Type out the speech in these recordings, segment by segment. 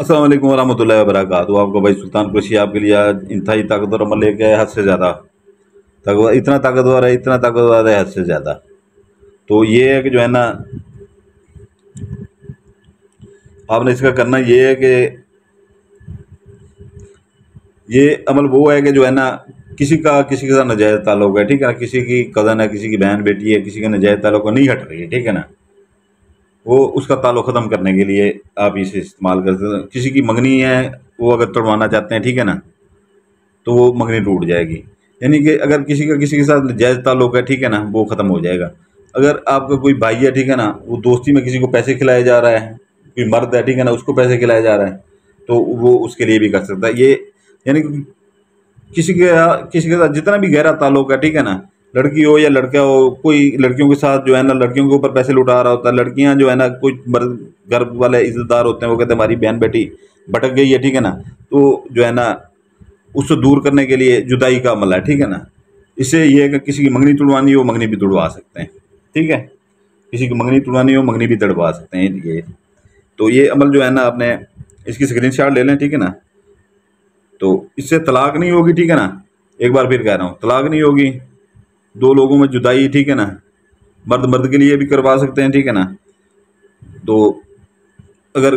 अस्सलाम वालेकुम वरहमतुल्लाहि वबरकातुहू। आपका भाई सुल्तान कुरैशी आपके लिए आज इंतहाई ताकतवर अमल लेके आया, हद से ज़्यादा ताकतवर, इतना ताकतवर है, हद से ज़्यादा। तो ये है कि जो है ना, आपने इसका करना ये है कि ये अमल वो है कि जो है ना, किसी के साथ नाजायज़ ताल्लुक है, ठीक है ना, किसी की कज़न है, किसी की बहन बेटी है, किसी का नाजायज़ ताल्लुक नहीं हट रही है, ठीक है ना, वो उसका ताल्लुक ख़त्म करने के लिए आप इसे इस्तेमाल कर सकते हैं। किसी की मंगनी है, वो अगर तोड़वाना चाहते हैं, ठीक है ना, तो वो मंगनी टूट जाएगी। यानी कि अगर किसी के साथ जायज़ ताल्लुक है, ठीक है ना, वो ख़त्म हो जाएगा। अगर आपका कोई भाई है, ठीक है ना, वो दोस्ती में किसी को पैसे खिलाया जा रहा है, कोई मर्द है, ठीक है ना, उसको पैसे खिलाया जा रहा है, तो वो उसके लिए भी कर सकता है ये। यानी कि किसी के साथ जितना भी गहरा ताल्लुक है, ठीक है ना, लड़की हो या लड़का हो, कोई लड़कियों के साथ जो है ना, लड़कियों के ऊपर पैसे लुटा रहा होता है, लड़कियां जो है ना, कुछ मर्द घर वाले इज्जतदार होते हैं, वो कहते हैं हमारी बहन बेटी भटक गई है, ठीक है ना, तो जो है ना, उससे दूर करने के लिए जुदाई का अमल है, ठीक है ना। इससे ये है कि किसी की मंगनी तुड़वानी हो, मंगनी भी तुड़वा सकते हैं, ठीक है। किसी की मंगनी तुड़वानी हो, मंगनी भी तुड़वा सकते हैं ये। तो ये अमल जो है ना, आपने इसकी स्क्रीनशॉट ले लें, ठीक है ना। तो इससे तलाक नहीं होगी, ठीक है ना, एक बार फिर कह रहा हूँ, तलाक नहीं होगी, दो लोगों में जुदाई, ठीक है ना, मर्द मर्द के लिए भी करवा सकते हैं, ठीक है ना। तो अगर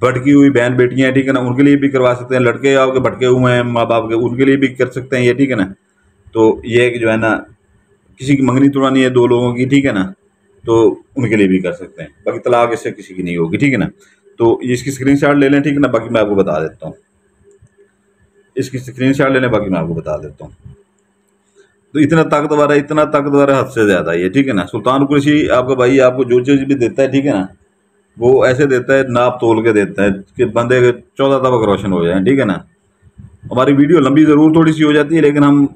भटकी हुई बहन बेटियां हैं, ठीक है ना, उनके लिए भी करवा सकते हैं, लड़के आपके भटके हुए हैं माँ बाप के, उनके लिए भी कर सकते हैं ये, ठीक है ना। तो ये है कि जो है ना, किसी की मंगनी तुड़वानी है दो लोगों की, ठीक है ना, तो उनके लिए भी कर सकते हैं। बाकी तलाक इससे किसी की नहीं होगी, ठीक है ना। तो ये इसकी स्क्रीनशॉट ले लें, ठीक है ना, बाकी मैं आपको बता देता हूँ। इसकी स्क्रीनशॉट ले लें, बाकी मैं आपको बता देता हूँ। तो इतना ताकतवर है, हद से ज़्यादा ये, ठीक है ना। सुल्तान कुरैशी आपका भाई आपको जो चीज़ भी देता है, ठीक है ना, वो ऐसे देता है, नाप तोल के देता है कि बंदे के 14 तबक रोशन हो जाए, ठीक है ना। हमारी वीडियो लंबी ज़रूर थोड़ी सी हो जाती है, लेकिन हम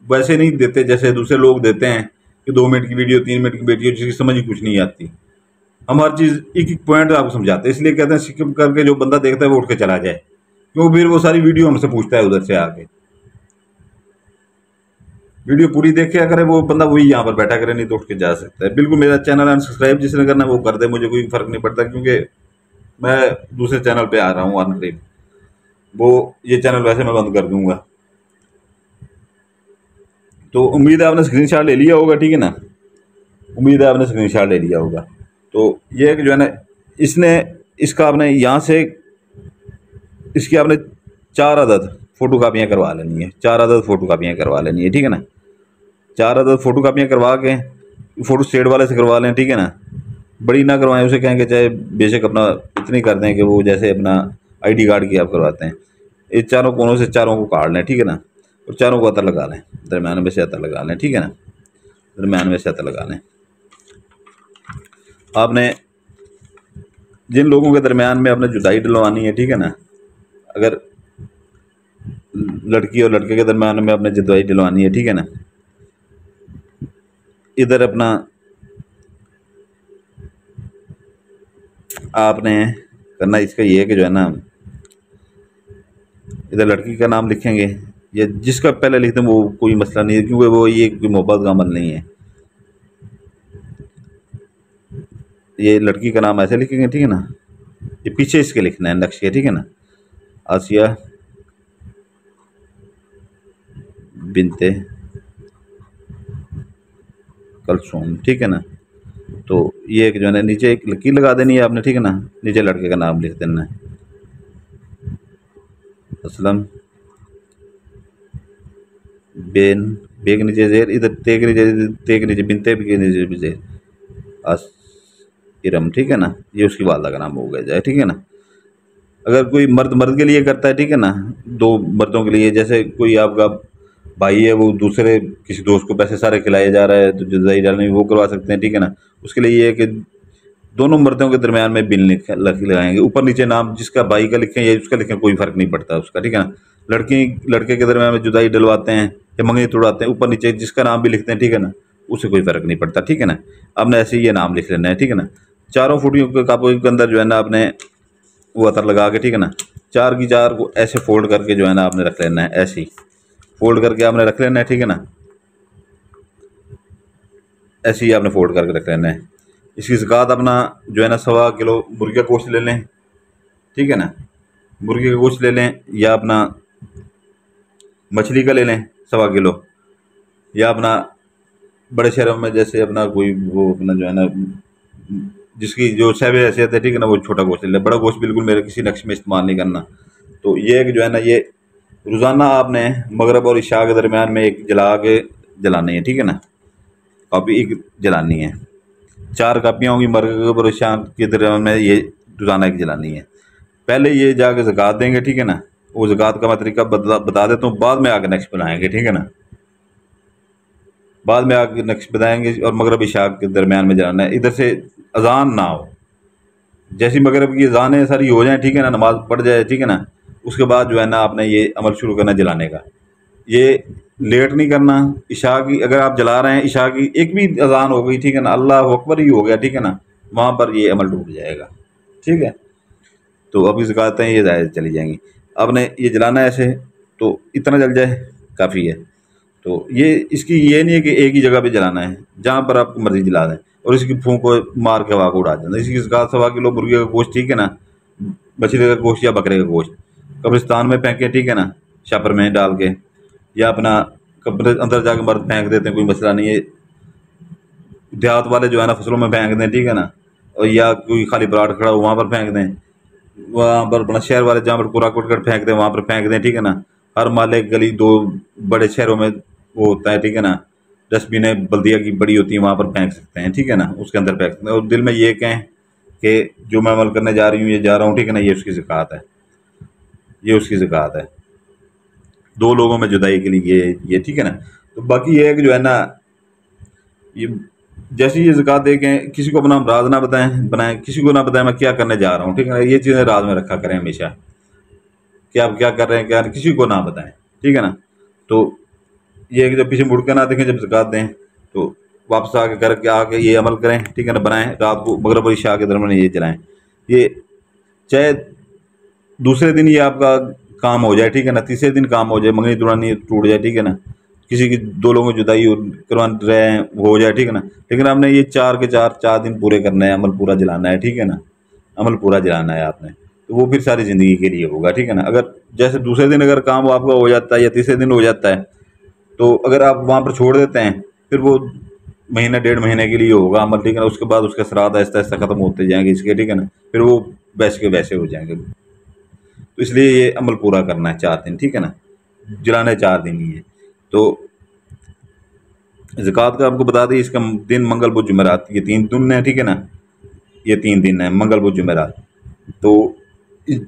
वैसे नहीं देते जैसे दूसरे लोग देते हैं कि 2 मिनट की वीडियो, 3 मिनट की वीडियो, जिसकी समझ ही कुछ नहीं आती। हम हर चीज़ एक एक पॉइंट आपको समझाते हैं, इसलिए कहते हैं स्किप करके जो बंदा देखता है वो उठ के चला जाए, क्योंकि फिर वो सारी वीडियो हमसे पूछता है उधर से आके। वीडियो पूरी देखा करे वो बंदा, वही यहाँ पर बैठा करे, नहीं तो उठ के जा सकता है। बिल्कुल मेरा चैनल अनसब्सक्राइब जिसने करना है वो कर दे, मुझे कोई फ़र्क नहीं पड़ता, क्योंकि मैं दूसरे चैनल पे आ रहा हूँ अनकरीब। वो ये चैनल वैसे मैं बंद कर दूंगा। तो उम्मीद है आपने स्क्रीनशॉट ले लिया होगा, ठीक है ना, उम्मीद है आपने स्क्रीनशॉट ले लिया होगा। तो ये है कि जो है ना, इसने इसका आपने यहाँ से इसकी आपने 4 अदद फ़ोटो कापियाँ करवा लेनी है, 4 अदद फ़ोटो कापियाँ करवा लेनी है, ठीक है ना। 4 अदद फ़ोटो कापियाँ करवा के फ़ोटो स्टेट वाले से करवा लें, ठीक है ना। बड़ी ना करवाएं, उसे कहेंगे चाहे बेशक अपना इतनी कर दें कि वो जैसे अपना आईडी कार्ड की आप करवाते हैं। ये चारों कोनों से चारों को काट लें, ठीक है ना, और चारों को अतर लगा लें, दरम्यान में से अतर लगा लें, ठीक है ना, दरम्यान में से अतर लगा लें। आपने जिन लोगों के दरमियान में आपने जुदाई डलवानी है, ठीक है ना, अगर लड़की और लड़के के दरमियान में आपने जुदाई डलवानी है, ठीक है ना, इधर अपना आपने करना इसका ये है कि जो है ना, इधर लड़की का नाम लिखेंगे, या जिसका पहले लिखते हैं वो कोई मसला नहीं है, क्योंकि वो ये कोई मोहब्बत का अमल नहीं है। ये लड़की का नाम ऐसे लिखेंगे, ठीक है ना, ये पीछे इसके लिखना है नक्शे, ठीक है ना, आसिया बिनते कलसूम, ठीक है ना। तो ये एक जो है ना, नीचे एक लकीर लगा देनी है आपने, ठीक है ना, नीचे लड़के का नाम लिख देना है, असलम बेन, बे के नीचे जेर, इधर ते के नीचे बिनते के नीचे भी जेर, अस इरम, ठीक है ना। ये उसकी वालदा का नाम हो गया जाए, ठीक है ना। अगर कोई मर्द मर्द के लिए करता है, ठीक है ना, दो मर्दों के लिए, जैसे कोई आपका भाई है, वो दूसरे किसी दोस्त को पैसे सारे खिलाए जा रहा है, तो जुदाई डालनी वो करवा सकते हैं, ठीक है ना। उसके लिए ये है कि दोनों मर्दों के दरमियान में बिल लगाएंगे, ऊपर नीचे नाम जिसका भाई का लिखें या उसका लिखें, कोई फ़र्क नहीं पड़ता उसका, ठीक है ना। लड़की लड़के के दरमियान में जुदाई डलवाते हैं या मंगनी तोड़वाते हैं, ऊपर नीचे जिसका नाम भी लिखते हैं, ठीक है ना, उससे कोई फ़र्क नहीं पड़ता, ठीक है ना। आपने ऐसे ही ये नाम लिख लेना है, ठीक है ना। चारों फुटियों के कापों के अंदर जो है ना, आपने वो अतर लगा के, ठीक है ना, चार की चार को ऐसे फोल्ड करके जो है ना, आपने रख लेना है, ऐसे ही फोल्ड करके आपने रख लेना है, ठीक है ना, ऐसे ही आपने फोल्ड करके रख लेना है। इसकी ज़कात अपना जो है ना, 1.25 किलो मुर्गी का गोश्त ले लें, ठीक है ना, मुर्गे का गोश्त ले लें, या अपना मछली का ले लें 1.25 किलो, या अपना बड़े शहरों में जैसे अपना कोई वो अपना जो है ना जिसकी जो सहबे हैसियत है, ठीक है ना, वो छोटा गोश्त ले लें। बड़ा गोश्त बिल्कुल मेरे किसी नक्श में इस्तेमाल नहीं करना। तो ये एक जो है ना, ये रोज़ाना आपने मगरब और इशा के दरमियान में एक जला के जलानी है, ठीक है ना, कॉपी एक जलानी है। 4 कापियाँ होंगी मगरब और इशा के दरमियान में, ये रोज़ाना एक जलानी है। पहले ये जाके ज़कात देंगे, ठीक है ना, वो ज़कात का मैं तरीका बता देता हूँ, बाद में आके नक्श बनाएंगे, ठीक है ना, बाद में आके नक्श बताएंगे। और मगरब इशा के दरमियान में जलाना है, इधर से अजान ना हो। जैसी मगरब की अजानें सारी हो जाए, ठीक है ना, नमाज पढ़ जाए, ठीक है ना, उसके बाद जो है ना आपने ये अमल शुरू करना जलाने का। ये लेट नहीं करना। इशा की अगर आप जला रहे हैं, इशा की एक भी अजान हो गई, ठीक है ना, अल्लाह अकबर ही हो गया, ठीक है ना, वहाँ पर ये अमल टूट जाएगा, ठीक है। तो अभी ज़कातें ये ज़ाहिर चली जाएंगी। आपने ये जलाना है ऐसे, तो इतना जल जाए काफ़ी है। तो ये इसकी ये नहीं है कि एक ही जगह पे जलाना है, जहाँ पर आपको मर्जी जला दें और इसकी फूंक को मार के हवा को उड़ा देना। इसकी ज़कात 1.25 किलो मुर्गे का गोश्त, ठीक है ना, बछड़े का गोश्त या बकरे का गोश्त कब्रिस्तान में फेंकें, ठीक है ना, छापर में डाल के, या अपना कब्र अंदर जाके मर्द फेंक देते हैं, कोई मसला नहीं है। देहात वाले जो है ना फसलों में फेंक दें, ठीक है ना, और या कोई खाली प्लाट खड़ा हो वहाँ पर फेंक दें। वहाँ पर अपना शहर वाले जहाँ पर कूड़ा कुटकर फेंक दें वहाँ पर फेंक दें, ठीक है ना। हर मोहल्ले गली 2 बड़े शहरों में वो होता है, ठीक है ना, डस्टबिनें बल्दिया की बड़ी होती हैं, वहाँ पर फेंक सकते हैं, ठीक है ना, उसके अंदर फेंक सकते हैं। और दिल में ये कहें कि जो मैं अमल करने जा रही हूँ, ये जा रहा हूँ, ठीक है ना, ये उसकी ज़कात है, ये उसकी ज़कात है। 2 लोगों में जुदाई के लिए ये ठीक है ना। तो बाकी ये है कि जो है ना, ये जैसे ये ज़कात दे के किसी को अपना राज ना बनाएं, किसी को ना बताएं मैं क्या करने जा रहा हूँ, ठीक है ना, ये चीज़ें राज में रखा करें हमेशा कि आप क्या कर रहे हैं, क्या किसी को ना बताएं, ठीक है ना। तो ये है कि जब पीछे मुड़ के ना देखें, जब ज़कात दें तो वापस आके घर के आके ये अमल करें, ठीक है ना, बनाएं रात को मगरिब और इशा के दरमियान ये जलाएं। ये चाहे दूसरे दिन ये आपका काम हो जाए, ठीक है ना, तीसरे दिन काम हो जाए, मंगनी दुरानी टूट जाए, ठीक है ना, किसी की 2 लोगों की जुदाई करवा रहे हैं वो हो जाए, ठीक है ना, लेकिन आपने ये 4 के 4 दिन पूरे करना है, अमल पूरा जलाना है, ठीक है ना, अमल पूरा जलाना है आपने। तो वो फिर सारी ज़िंदगी के लिए होगा, ठीक है ना। अगर जैसे दूसरे दिन अगर काम आपका हो जाता है या तीसरे दिन हो जाता है, तो अगर आप वहाँ पर छोड़ देते हैं, फिर वो महीना 1.5 महीने के लिए होगा अमल, ठीक है ना, उसके बाद उसके असरात आहिस्ता आहिस्ता ख़त्म होते जाएंगे इसके, ठीक है ना, फिर वो वैसे के वैसे हो जाएंगे। तो इसलिए ये अमल पूरा करना है 4 दिन, ठीक है ना, जलाने 4 दिन ही है। तो ज़कात का आपको बता दें, इसका दिन मंगल बुध जुमेरात, ये 3 दिन है, ठीक है ना, ये 3 दिन है मंगल बुध जुमेरात। तो इस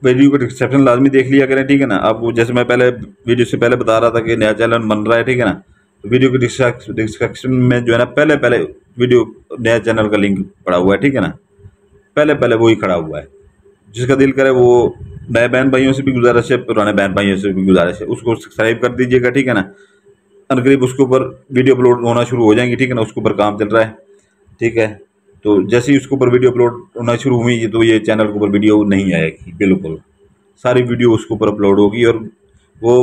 वीडियो का डिस्क्रिप्शन लाजमी देख लिया करें, ठीक है ना। आपको जैसे मैं पहले वीडियो से पहले बता रहा था कि नया चैनल बन रहा है, ठीक है ना, तो वीडियो के डिस्क्रिप्शन में जो है ना पहले पहले वीडियो नया चैनल का लिंक पड़ा हुआ है, ठीक है ना, पहले पहले वही खड़ा हुआ है। जिसका दिल करे वो नए बहन भाइयों से भी गुजारिश है, पुराने बहन भाइयों से भी गुजारिश है, उसको सब्सक्राइब कर दीजिएगा, ठीक है ना। अनकरीब उसके ऊपर वीडियो अपलोड होना शुरू हो जाएंगी, ठीक है ना, उसके ऊपर काम चल रहा है, ठीक है। तो जैसे ही उसके ऊपर वीडियो अपलोड होना शुरू हुई तो ये चैनल के ऊपर वीडियो नहीं आएगी, बिल्कुल सारी वीडियो उसके ऊपर अपलोड होगी, और वो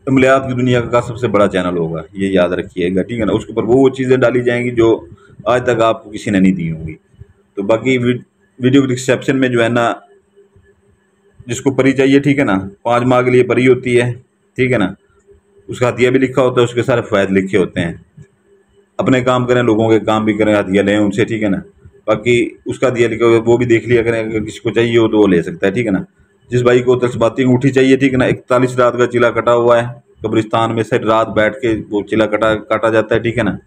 अमलियात की दुनिया का सबसे बड़ा चैनल होगा, ये याद रखिएगा, ठीक है ना। उसके ऊपर वो चीज़ें डाली जाएंगी जो आज तक आपको किसी ने नहीं दी होंगी। तो बाकी वीडियो के डिस्क्रिप्शन में जो है ना, जिसको परी चाहिए, ठीक है ना, 5 माह के लिए परी होती है, ठीक है ना, उसका हदिया भी लिखा होता है, उसके सारे फ़ायदे लिखे होते हैं। अपने काम करें, लोगों के काम भी करें, हदिया लें उनसे, ठीक है ना। बाकी उसका हदिया लिखा हुआ वो भी देख लिया करें, अगर किसी को चाहिए हो तो वो ले सकता है, ठीक है ना। जिस भाई को तस्बाती अंगूठी चाहिए, ठीक है ना, 41 रात का चिला कटा हुआ है कब्रिस्तान में से, रात बैठ के वो चिला काटा जाता है, ठीक है ना,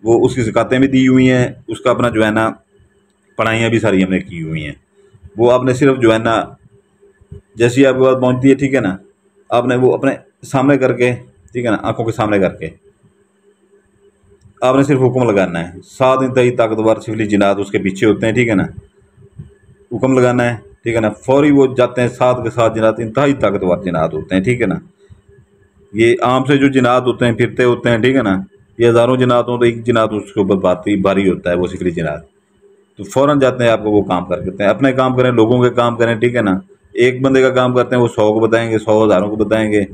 वो उसकी ज़कातें भी दी हुई हैं, उसका अपना जो है ना पढ़ाइयाँ भी सारी हमने की हुई हैं। वो आपने सिर्फ जो है ना, जैसी आपके पास पहुँचती है, ठीक है ना, आपने वो अपने सामने करके, ठीक है ना, आंखों के सामने करके आपने सिर्फ हुक्म लगाना है। 7 इंतहाई ताकतवर सिफली जिन्नात उसके पीछे होते हैं, ठीक है ना, हुक्म लगाना है, ठीक है ना, फौरी वो जाते हैं। 7 के 7 जिन्नात इंतहाई ताकतवर जिन्नात होते हैं, ठीक है ना। ये आम से जो जिन्नात होते हैं फिरते होते हैं, ठीक है ना, ये हज़ारों जिन्नात हों तो एक जिन्नात उसके ऊपर भारी होता है, वो सिफली जिन्नात। तो फ़ौरन जाते हैं आपको वो काम कर देते हैं। अपने काम करें, लोगों के काम करें, ठीक है ना। एक बंदे का काम करते हैं वो 100 को बताएंगे, 100 हज़ारों को बताएंगे।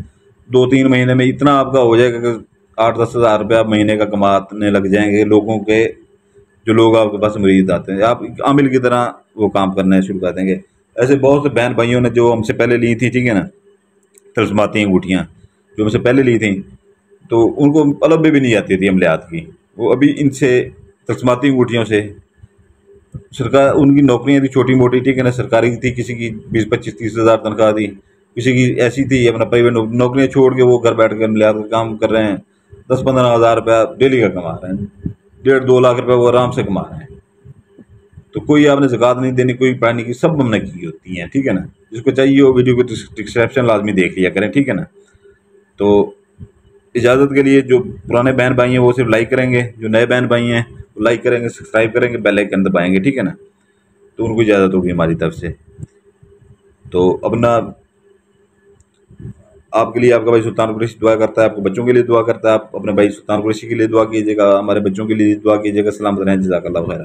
2-3 महीने में इतना आपका हो जाएगा कि 8-10 हज़ार रुपये आप महीने का कमाने लग जाएंगे। लोगों के जो लोग आपके पास मुरीद आते हैं, आप आमिल की तरह वो काम करना शुरू कर देंगे। ऐसे बहुत से बहन भाइयों ने जो हमसे पहले ली थी, ठीक है ना, तलस्माती अंगूठियाँ जो हमसे पहले ली थी, तो उनको अलग में भी नहीं आती थी अमलियात की। वो अभी इनसे तलस्माती अंगूठियों से सरकार, उनकी नौकरियां थी छोटी मोटी, ठीक है ना, सरकारी थी, किसी की 20-25-30 हज़ार तनख्वाह थी, किसी की ऐसी थी अपना प्राइवेट नौकरियां छोड़ के वो घर बैठ कर अमलियात का काम कर रहे हैं। 10-15 हज़ार रुपया डेली का कमा रहे हैं, 1.5-2 लाख रुपया वो आराम से कमा रहे हैं। तो कोई आपने ज़कात नहीं देनी, कोई पढ़ाने की, सब हमने की होती हैं, ठीक है ना। जिसको चाहिए वो वीडियो को डिस्क्रिप्शन लाजमी देख लिया करें, ठीक है ना। तो इजाज़त के लिए जो पुराने बहन भाई हैं वो सिर्फ लाइक करेंगे, जो नए बहन भाई हैं वो लाइक करेंगे, सब्सक्राइब करेंगे, बेल आइकन दबाएंगे, ठीक है ना। तो उनको इजाज़त होगी हमारी तरफ से। तो अपना आपके लिए आपका भाई सुल्तान कुरैशी दुआ करता है, आपके बच्चों के लिए दुआ करता है। आप अपने भाई सुल्तान कुरैशी के लिए दुआ कीजिएगा, हमारे बच्चों के लिए दुआ कीजिएगा। सलामत रहें, जज़ाकल्लाह खैर।